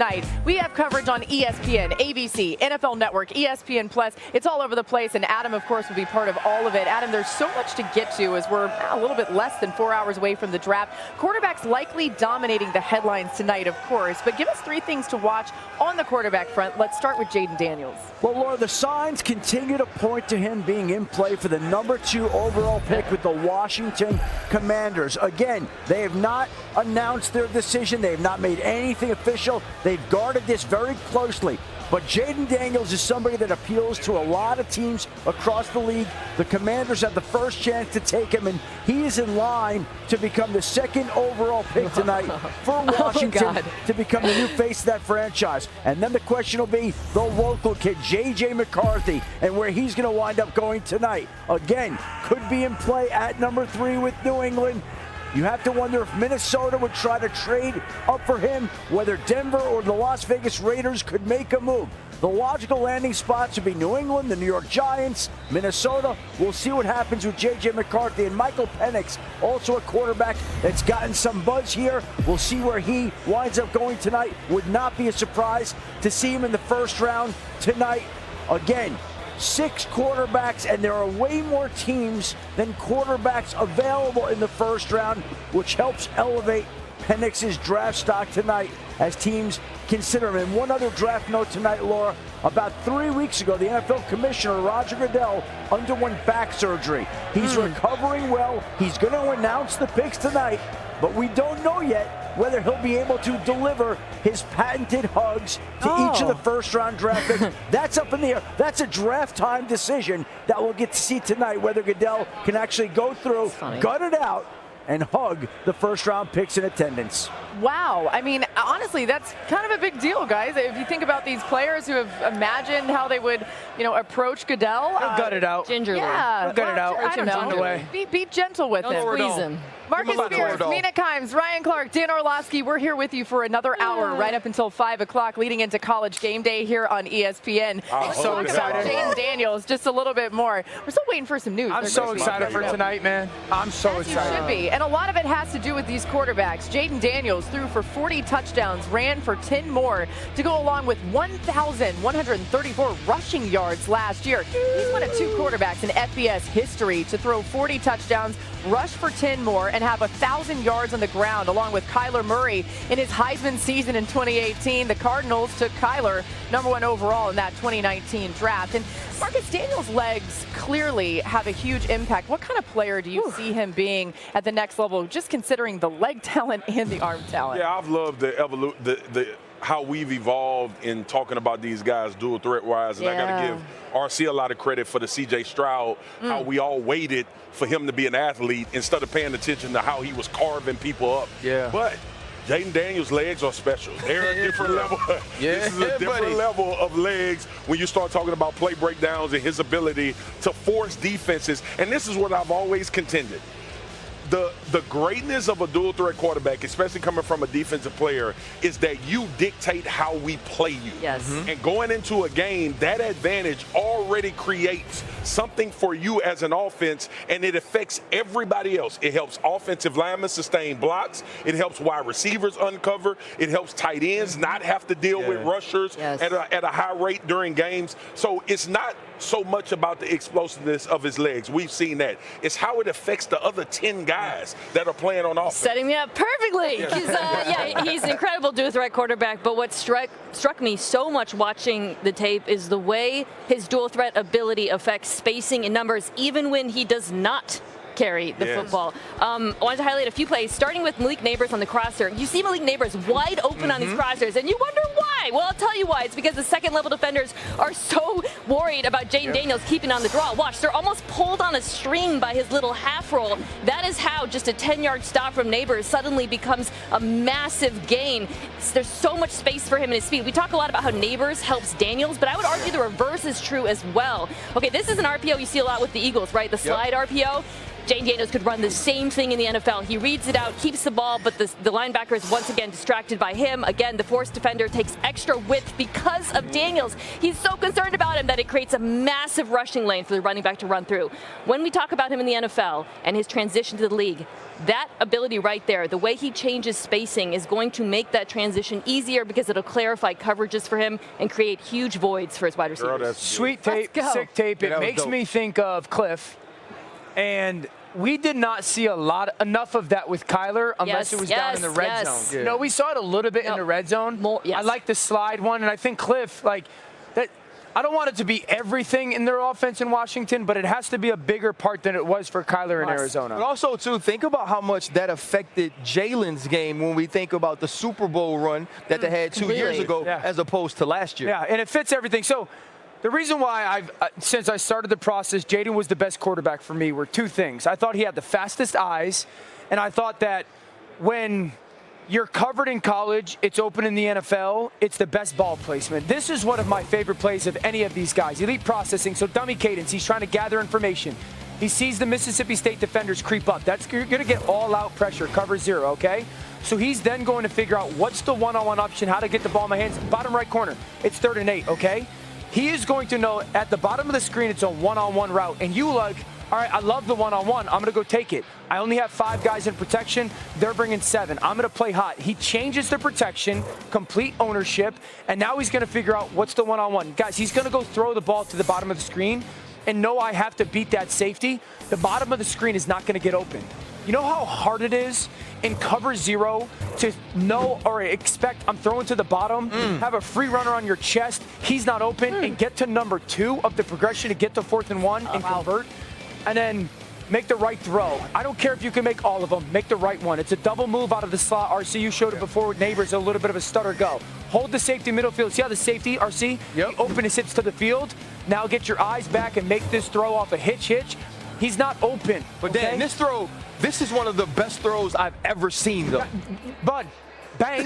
Night. We have coverage on ESPN, ABC, NFL Network, ESPN Plus. It's all over the place, and Adam, of course, will be part of all of it. Adam, there's so much to get to as we're a little bit less than 4 hours away from the draft. Quarterbacks likely dominating the headlines tonight, of course, but give us three things to watch on the quarterback front. Let's start with Jayden Daniels. Well, Laura, the signs continue to point to him being in play for the #2 overall pick with the Washington Commanders. Again, they have not announced their decision. They have not made anything official. They've guarded this very closely. But Jayden Daniels is somebody that appeals to a lot of teams across the league. The Commanders have the first chance to take him, and he is in line to become the second overall pick tonight for Washington to become the new face of that franchise. And then the question will be the local kid, J.J. McCarthy, and where he's going to wind up going tonight. Again, could be in play at #3 with New England. You have to wonder if Minnesota would try to trade up for him, whether Denver or the Las Vegas Raiders could make a move. The logical landing spots would be New England, the New York Giants, Minnesota. We'll see what happens with J.J. McCarthy and Michael Penix, also a quarterback that's gotten some buzz here. We'll see where he winds up going tonight. Would not be a surprise to see him in the first round tonight. Again, 6 quarterbacks, and there are way more teams than quarterbacks available in the first round, which helps elevate Penix's draft stock tonight as teams consider him. And one other draft note tonight, Laura, about 3 weeks ago, the NFL Commissioner, Roger Goodell, underwent back surgery. He's recovering well. He's going to announce the picks tonight, but we don't know yet whether he'll be able to deliver his patented hugs to each of the first-round draft picks. That's up in the air. That's a draft time decision that we'll get to see tonight, whether Goodell can actually go through, gut it out, and hug the first-round picks in attendance. Wow. I mean, honestly, that's kind of a big deal, guys. If you think about these players who have imagined how they would, approach Goodell. He'll gut it out. Gingerly. Yeah. He'll gut it out. I don't know. Be gentle with him. Don't squeeze him. Marcus Spears, Mina Kimes, Ryan Clark, Dan Orlovsky, we're here with you for another hour, right up until 5 o'clock, leading into College Game Day here on ESPN. I'm so excited. Jayden Daniels, just a little bit more. We're still waiting for some news. I'm so excited for tonight, man. I'm so excited. You should be. And a lot of it has to do with these quarterbacks. Jayden Daniels threw for 40 touchdowns, ran for 10 more to go along with 1,134 rushing yards last year. He's one of 2 quarterbacks in FBS history to throw 40 touchdowns, rush for 10 more, and have 1,000 yards on the ground, along with Kyler Murray in his Heisman season in 2018. The Cardinals took Kyler #1 overall in that 2019 draft. And Marcus Daniels' legs clearly have a huge impact. What kind of player do you see him being at the next level, just considering the leg talent and the arm talent? Yeah, I've loved how we've evolved in talking about these guys dual threat wise, and I got to give RC a lot of credit for the C.J. Stroud, how we all waited for him to be an athlete instead of paying attention to how he was carving people up. Yeah. But Jayden Daniels' legs are special. They're a different level. This is a different level of legs when you start talking about play breakdowns and his ability to force defenses. And this is what I've always contended. The greatness of a dual threat quarterback, especially coming from a defensive player, is that you dictate how we play you. Yes. And going into a game, that advantage already creates something for you as an offense, and it affects everybody else. It helps offensive linemen sustain blocks. It helps wide receivers uncover. It helps tight ends not have to deal with rushers at a high rate during games. So it's not so much about the explosiveness of his legs. We've seen that. It's how it affects the other 10 guys that are playing on offense. Setting me up perfectly. He's an incredible dual threat quarterback, but what struck me so much watching the tape is the way his dual threat ability affects spacing and numbers, even when he does not carry the football. I wanted to highlight a few plays, starting with Malik Neighbors on the crosser. You see Malik Neighbors wide open on these crossers, and you wonder why. Well, I'll tell you why. It's because the second-level defenders are so worried about Jayden Daniels keeping on the draw. Watch, they're almost pulled on a string by his little half roll. That is how just a 10-yard stop from Neighbors suddenly becomes a massive gain. There's so much space for him and his speed. We talk a lot about how Neighbors helps Daniels, but I would argue the reverse is true as well. Okay, this is an RPO you see a lot with the Eagles, right? The slide RPO. Jayden Daniels could run the same thing in the NFL. He reads it out, keeps the ball, but the linebacker is once again distracted by him. Again, the force defender takes extra width because of Daniels. He's so concerned about him that it creates a massive rushing lane for the running back to run through. When we talk about him in the NFL and his transition to the league, that ability right there, the way he changes spacing is going to make that transition easier because it'll clarify coverages for him and create huge voids for his wide receivers. Sweet tape, sick tape. It makes me think of Cliff. And we did not see enough of that with Kyler unless it was down in the red zone. Yeah. No, we saw it a little bit in the red zone. I like the slide one, and I think Cliff, like that. I don't want it to be everything in their offense in Washington, but it has to be a bigger part than it was for Kyler in Arizona. But also, too, think about how much that affected Jalen's game when we think about the Super Bowl run that they had 2 years ago as opposed to last year. Yeah, and it fits everything. So the reason why since I started the process, Jayden was the best quarterback for me were two things. I thought he had the fastest eyes, and I thought that when you're covered in college, it's open in the NFL, it's the best ball placement. This is one of my favorite plays of any of these guys. Elite processing, so dummy cadence, he's trying to gather information. He sees the Mississippi State defenders creep up. You're going to get all-out pressure, cover zero, okay? So he's then going to figure out what's the one-on-one option, how to get the ball in my hands. Bottom right corner, it's 3rd and 8, okay? He is going to know at the bottom of the screen it's a one-on-one route, and you like, all right, I love the one-on-one. I'm going to go take it. I only have 5 guys in protection. They're bringing 7. I'm going to play hot. He changes the protection, complete ownership, and now he's going to figure out what's the one-on-one. Guys, he's going to go throw the ball to the bottom of the screen, and know I have to beat that safety. The bottom of the screen is not going to get open. You know how hard it is in cover zero to know or expect I'm throwing to the bottom, have a free runner on your chest, he's not open, and get to number 2 of the progression to get to 4th and 1 and convert? And then make the right throw. I don't care if you can make all of them. Make the right one. It's a double move out of the slot. RC, you showed it before with Neighbors, a little bit of a stutter go. Hold the safety middle field. See how the safety, RC, he open his hips to the field. Now get your eyes back and make this throw off a hitch. He's not open. But Dan, this throw, this is one of the best throws I've ever seen, though. Bud, bang.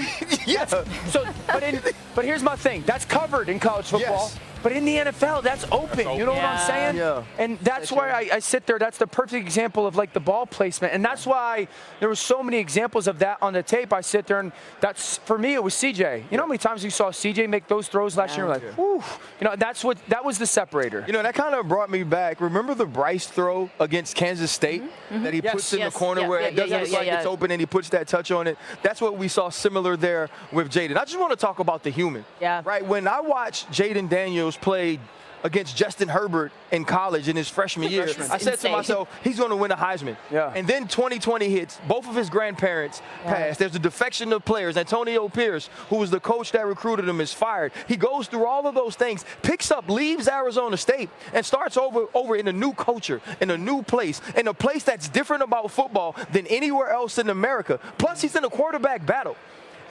But here's my thing. That's covered in college football. Yes. But in the NFL, that's open. You know what I'm saying? Yeah. And that's why I sit there. That's the perfect example of like the ball placement. And that's why there were so many examples of that on the tape. I sit there and that's, for me, it was CJ. You know how many times we saw CJ make those throws last year? We're like, whew. You know, that was the separator. You know, that kind of brought me back. Remember the Bryce throw against Kansas State that he puts in the corner where it doesn't look like it's open and he puts that touch on it? That's what we saw similar there with Jayden. I just want to talk about the human. Yeah. Right? When I watched Jayden Daniels play against Justin Herbert in college in his freshman year, I said to myself, he's going to win a Heisman. Yeah. And then 2020 hits. Both of his grandparents passed. There's a defection of players. Antonio Pierce, who was the coach that recruited him, is fired. He goes through all of those things, picks up, leaves Arizona State, and starts over in a new culture, in a new place, in a place that's different about football than anywhere else in America. Plus, he's in a quarterback battle.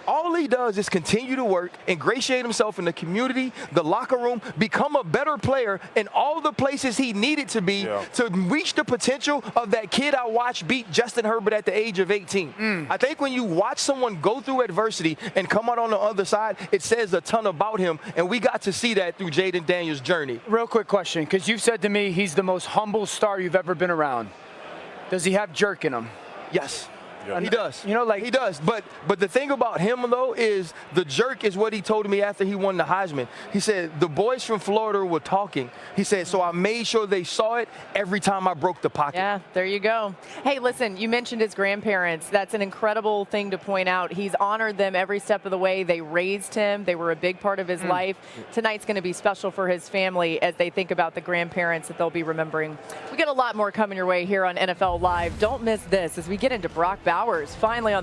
All he does is continue to work, ingratiate himself in the community, the locker room, become a better player in all the places he needed to be to reach the potential of that kid I watched beat Justin Herbert at the age of 18. I think when you watch someone go through adversity and come out on the other side, it says a ton about him, and we got to see that through Jayden Daniels' journey. Real quick question, because you've said to me he's the most humble star you've ever been around. Does he have jerk in him? Yes. Yeah. He does. You know, like he does. But the thing about him, though, is the jerk is what he told me after he won the Heisman. He said, the boys from Florida were talking. He said, so I made sure they saw it every time I broke the pocket. Yeah, there you go. Hey, listen, you mentioned his grandparents. That's an incredible thing to point out. He's honored them every step of the way. They raised him. They were a big part of his life. Tonight's going to be special for his family as they think about the grandparents that they'll be remembering. We got a lot more coming your way here on NFL Live. Don't miss this as we get into Brock Bowers finally on the